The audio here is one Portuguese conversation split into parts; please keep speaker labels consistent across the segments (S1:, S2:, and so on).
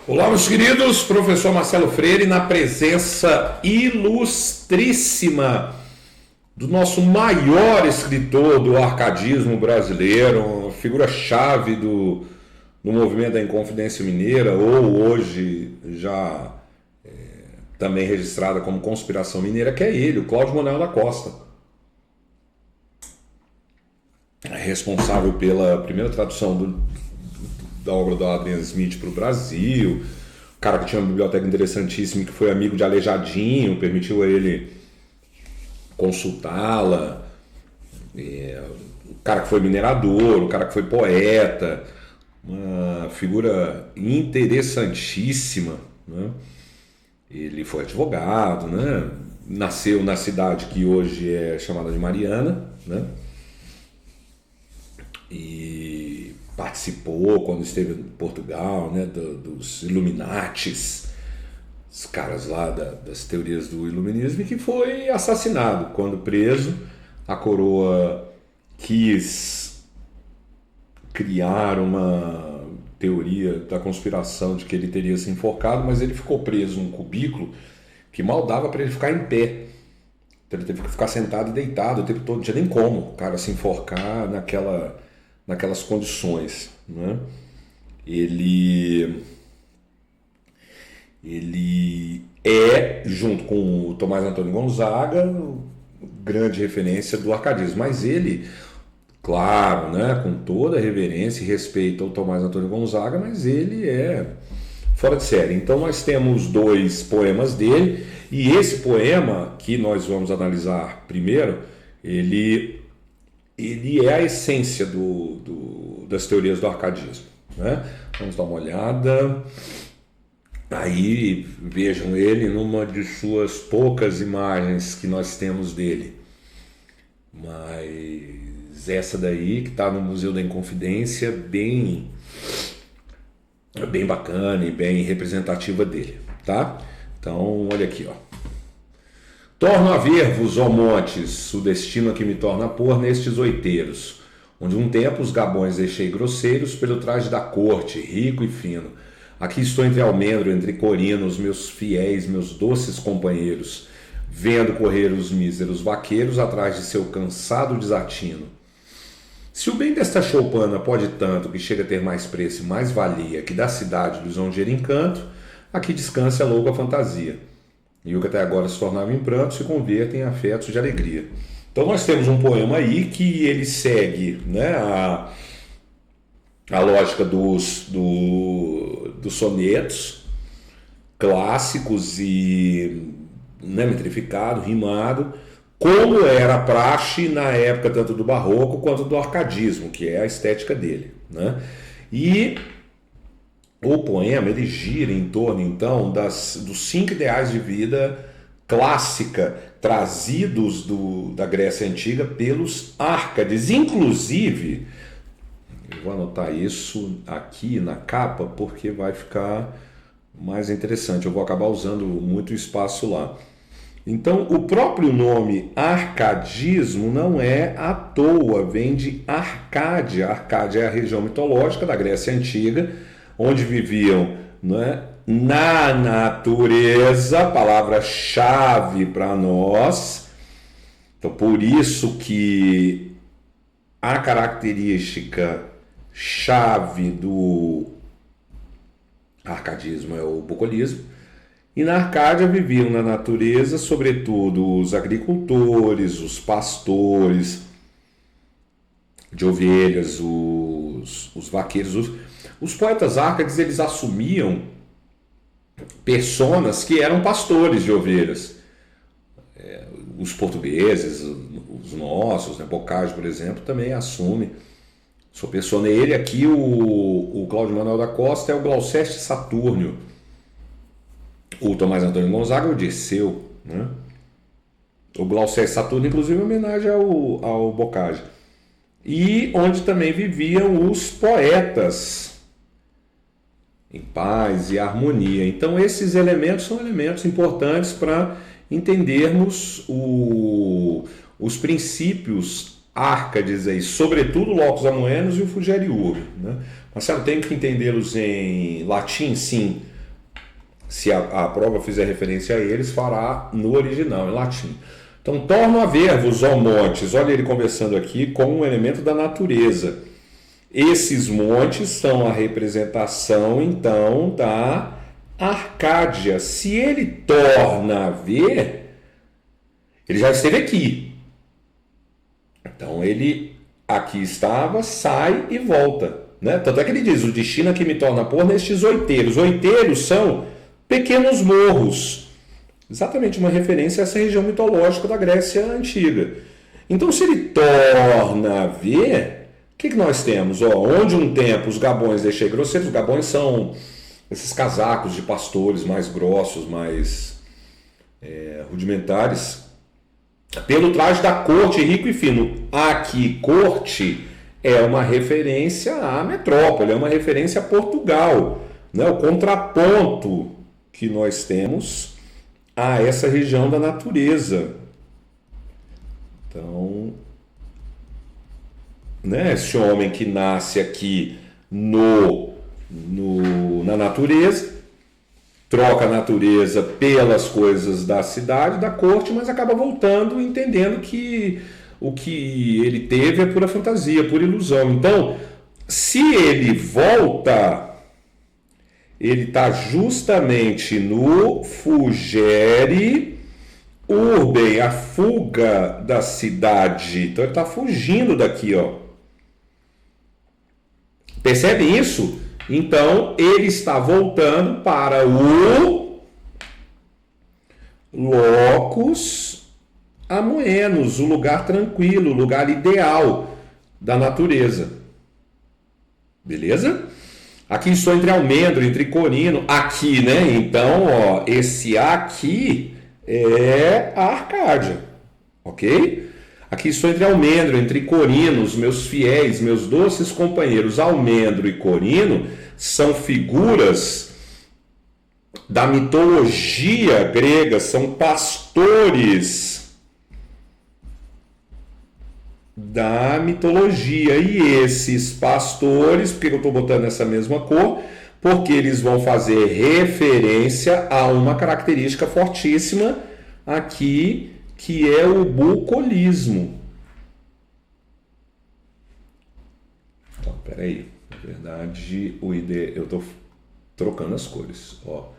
S1: Olá, meus queridos, professor Marcelo Freire, na presença ilustríssima do nosso maior escritor do arcadismo brasileiro, figura-chave do movimento da Inconfidência Mineira, ou hoje já também registrada como Conspiração Mineira, que é ele, o Cláudio Manuel da Costa. Responsável pela primeira tradução da obra do Adrian Smith para o Brasil, o cara que tinha uma biblioteca interessantíssima, que foi amigo de Aleijadinho, permitiu a ele consultá-la, o cara que foi minerador, o cara que foi poeta, uma figura interessantíssima, né? Ele foi advogado, né? Nasceu na cidade que hoje é chamada de Mariana, né? E participou quando esteve em Portugal, né, dos Illuminatis, os caras lá das teorias do iluminismo, e que foi assassinado. Quando preso, a coroa quis criar uma teoria da conspiração de que ele teria se enforcado, mas ele ficou preso num cubículo que mal dava para ele ficar em pé. Então ele teve que ficar sentado e deitado o tempo todo, não tinha nem como o cara se enforcar naquelas condições, né? Ele é, junto com o Tomás Antônio Gonzaga, grande referência do arcadismo, mas ele, claro, né, com toda a reverência e respeito ao Tomás Antônio Gonzaga, mas ele é fora de série. Então nós temos dois poemas dele, e esse poema que nós vamos analisar primeiro, ele é a essência das teorias do arcadismo, né? Vamos dar uma olhada. Aí vejam ele numa de suas poucas imagens que nós temos dele. Mas essa daí, que está no Museu da Inconfidência, bem bacana e bem representativa dele, tá? Então, olha aqui, ó. Torno a ver-vos, ó montes, o destino a que me torna pôr nestes oiteiros, onde um tempo os gabões deixei grosseiros pelo traje da corte, rico e fino. Aqui estou entre almendro, entre corinos, meus fiéis, meus doces companheiros, vendo correr os míseros vaqueiros atrás de seu cansado desatino. Se o bem desta choupana pode tanto que chega a ter mais preço e mais valia que da cidade do lisonjeiro encanto, aqui descansa a louca fantasia. E o que até agora se tornava em pranto se converte em afetos de alegria. Então nós temos um poema aí que ele segue, né, a lógica dos sonetos clássicos e, né, metrificado, rimado, como era a praxe na época tanto do barroco quanto do arcadismo, que é a estética dele, né? E o poema ele gira em torno então dos 5 ideais de vida clássica trazidos da Grécia Antiga pelos Árcades. Inclusive, eu vou anotar isso aqui na capa porque vai ficar mais interessante, eu vou acabar usando muito espaço lá. Então, o próprio nome arcadismo não é à toa, vem de Arcádia. Arcádia é a região mitológica da Grécia Antiga, onde viviam, né, na natureza, palavra-chave para nós. Então, por isso que a característica chave do arcadismo é o bucolismo. E na Arcádia viviam na natureza, sobretudo, os agricultores, os pastores de ovelhas, os vaqueiros. Os poetas árcades, eles assumiam personas que eram pastores de ovelhas. Os portugueses, os nossos, né, Boccaccio, por exemplo, também assume sua persona. Ele aqui, o Cláudio Manuel da Costa, é o Glouceste Saturnio. O Tomás Antônio Gonzaga é o Dirceu, né? O Glouceste Saturnio, inclusive, é homenagem ao Boccaccio. E onde também viviam os poetas em paz e harmonia. Então esses elementos são elementos importantes para entendermos os princípios árcades, aí, sobretudo o locus amoenus e o fugere ubi, né? Marcelo, tem que entendê-los em latim? Sim. Se a prova fizer referência a eles, fará no original, em latim. Então, torno a ver-vos, ó montes, olha ele conversando aqui com um elemento da natureza. Esses montes são a representação, então, da Arcádia. Se ele torna a ver, ele já esteve aqui. Então, ele aqui estava, sai e volta. Né? Tanto é que ele diz, o destino que me torna pôr nestes oiteiros. Oiteiros são pequenos morros. Exatamente uma referência a essa região mitológica da Grécia Antiga. Então, se ele torna a ver, o que nós temos? Onde um tempo os gabões deixei grosseiros, os gabões são esses casacos de pastores mais grossos, mais rudimentares, pelo traje da corte rico e fino. Aqui, corte é uma referência à metrópole, é uma referência a Portugal, né? O contraponto que nós temos a essa região da natureza. Então, né, esse homem que nasce aqui na natureza, troca a natureza pelas coisas da cidade, da corte, mas acaba voltando entendendo que o que ele teve é pura fantasia, pura ilusão. Então, se ele volta, ele está justamente no fugere urbem, a fuga da cidade. Então ele está fugindo daqui, ó. Percebe isso? Então ele está voltando para o locus amoenos, o lugar tranquilo, o lugar ideal da natureza. Beleza? Aqui estou entre almendro, entre corino, aqui, né? Então, ó, esse aqui é a Arcádia, ok? Aqui estou entre almendro, entre corino, os meus fiéis, meus doces companheiros. Almendro e corino são figuras da mitologia grega, são pastores da mitologia. E esses pastores, por que eu estou botando essa mesma cor? Porque eles vão fazer referência a uma característica fortíssima aqui, que é o bucolismo. Então, peraí, na verdade, eu estou trocando as cores. Ó,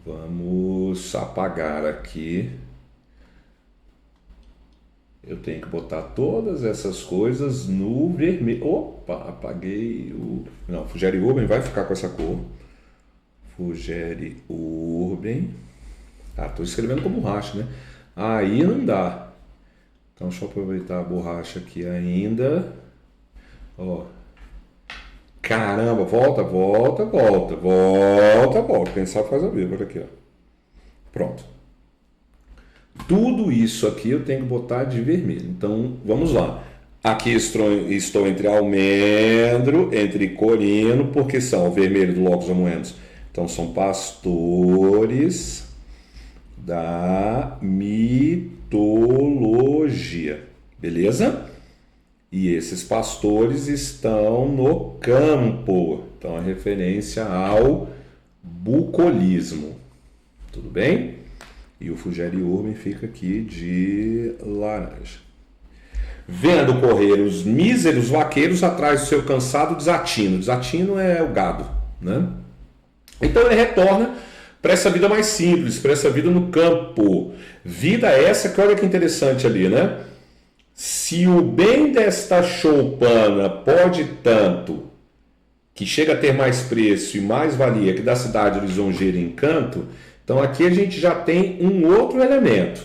S1: vamos apagar aqui. Eu tenho que botar todas essas coisas no vermelho. Opa, apaguei o... Não, Fugere Urben vai ficar com essa cor. Fugere Urben. Ah, estou escrevendo com borracha, né? Aí não dá. Então deixa eu aproveitar a borracha aqui ainda. Ó. Caramba, volta. Quem sabe faz a ver, olha aqui, ó. Pronto. Tudo isso aqui eu tenho que botar de vermelho. Então, vamos lá. Aqui estou entre almendro, entre corino, porque são o vermelho do locus amoenos. Então, são pastores da mitologia. Beleza? E esses pastores estão no campo. Então, a referência ao bucolismo. Tudo bem? E o Fugere Urben fica aqui de laranja. Vendo correr os míseros vaqueiros atrás do seu cansado desatino. Desatino é o gado, né? Então ele retorna para essa vida mais simples, para essa vida no campo. Vida essa que olha que interessante ali, né? Se o bem desta choupana pode tanto, que chega a ter mais preço e mais valia que da cidade lisonjeira e encanto, então aqui a gente já tem um outro elemento.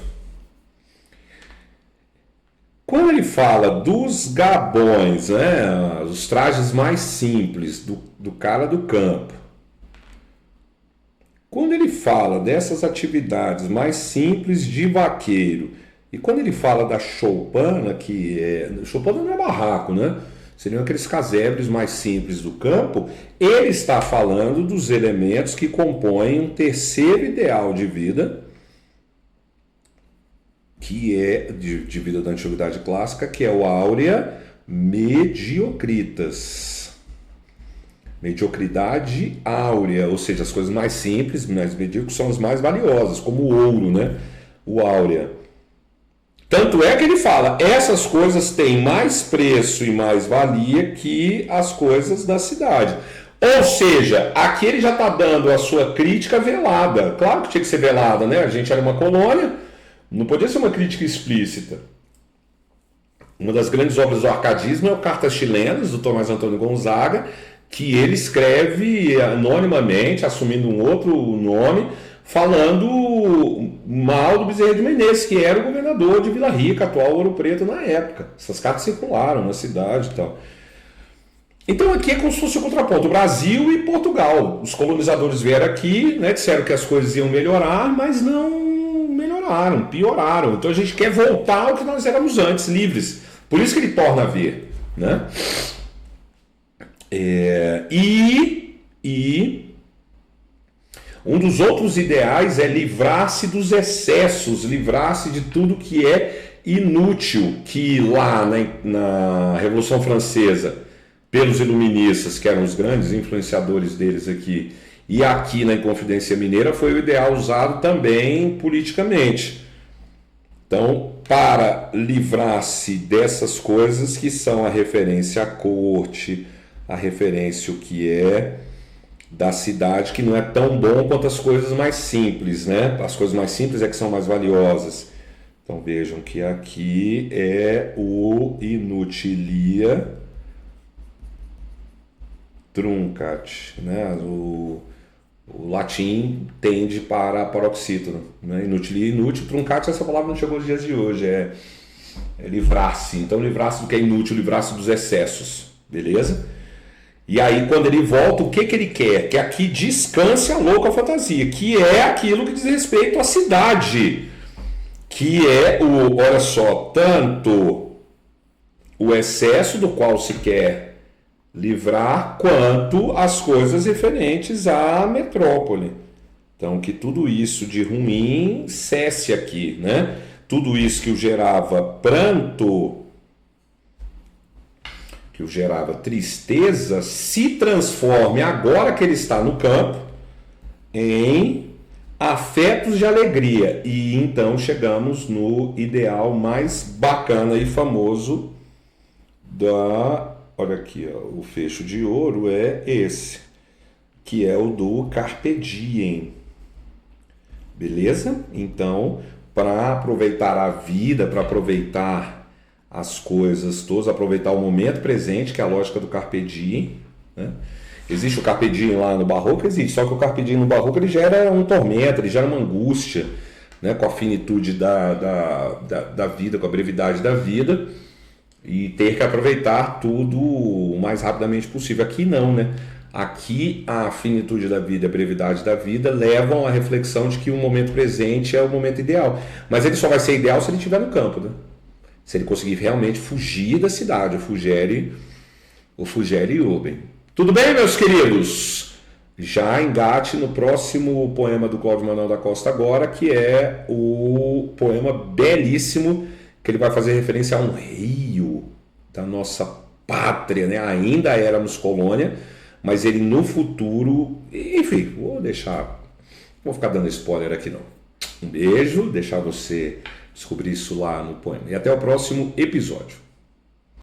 S1: Quando ele fala dos gabões, né, os trajes mais simples do cara do campo, quando ele fala dessas atividades mais simples de vaqueiro, e quando ele fala da choupana, que é... Choupana não é barraco, né? Seriam aqueles casebres mais simples do campo. Ele está falando dos elementos que compõem um terceiro ideal de vida, que é de vida da antiguidade clássica, que é o áurea mediocritas. Mediocridade áurea, ou seja, as coisas mais simples, mais medíocres, são as mais valiosas, como o ouro, né? O áurea. Tanto é que ele fala, essas coisas têm mais preço e mais valia que as coisas da cidade. Ou seja, aqui ele já está dando a sua crítica velada. Claro que tinha que ser velada, né? A gente era uma colônia, não podia ser uma crítica explícita. Uma das grandes obras do arcadismo é o Cartas Chilenas, do Tomás Antônio Gonzaga, que ele escreve anonimamente, assumindo um outro nome, falando mal do Bezerra de Menezes, que era o governador de Vila Rica, atual Ouro Preto, na época. Essas cartas circularam na cidade e tal. Então aqui é como se fosse o contraponto, Brasil e Portugal. Os colonizadores vieram aqui, né, disseram que as coisas iam melhorar, mas não melhoraram, pioraram. Então a gente quer voltar ao que nós éramos antes, livres. Por isso que ele torna a ver, né? E um dos outros ideais é livrar-se dos excessos, livrar-se de tudo que é inútil, que lá na Revolução Francesa, pelos iluministas, que eram os grandes influenciadores deles aqui, e aqui na Inconfidência Mineira, foi o ideal usado também politicamente. Então, para livrar-se dessas coisas que são a referência à corte, a referência o que é da cidade, que não é tão bom quanto as coisas mais simples, né? As coisas mais simples é que são mais valiosas. Então vejam que aqui é o inutilia truncat, né? O latim tende para paroxítono, né? Inutilia, inútil, truncat, essa palavra não chegou nos dias de hoje, é livrar-se. Então livrar-se do que é inútil, livrar-se dos excessos, beleza? E aí, quando ele volta, o que ele quer? Que aqui descanse a louca fantasia, que é aquilo que diz respeito à cidade, que é olha só, tanto o excesso do qual se quer livrar, quanto as coisas referentes à metrópole. Então, que tudo isso de ruim cesse aqui, né? Tudo isso que o gerava pranto, que o gerava tristeza, se transforme, agora que ele está no campo, em afetos de alegria. E então chegamos no ideal mais bacana e famoso da... Olha aqui, ó, o fecho de ouro é esse, que é o do Carpe Diem. Beleza? Então, para aproveitar a vida, para aproveitar as coisas todas, aproveitar o momento presente, que é a lógica do Carpe Diem, né? Existe o Carpe Diem lá no Barroco? Existe, só que o Carpe Diem no Barroco ele gera um tormento, ele gera uma angústia, né? Com a finitude da vida, com a brevidade da vida, e ter que aproveitar tudo o mais rapidamente possível. Aqui não, né? Aqui a finitude da vida e a brevidade da vida levam à reflexão de que o momento presente é o momento ideal. Mas ele só vai ser ideal se ele estiver no campo, né? Se ele conseguir realmente fugir da cidade, o Fugere Urben. Tudo bem, meus queridos? Já engate no próximo poema do Cláudio Manuel da Costa agora, que é o poema belíssimo, que ele vai fazer referência a um rio da nossa pátria, né? Ainda éramos colônia, mas ele no futuro... Enfim, vou ficar dando spoiler aqui não. Um beijo, deixar você descobrir isso lá no poema. E até o próximo episódio.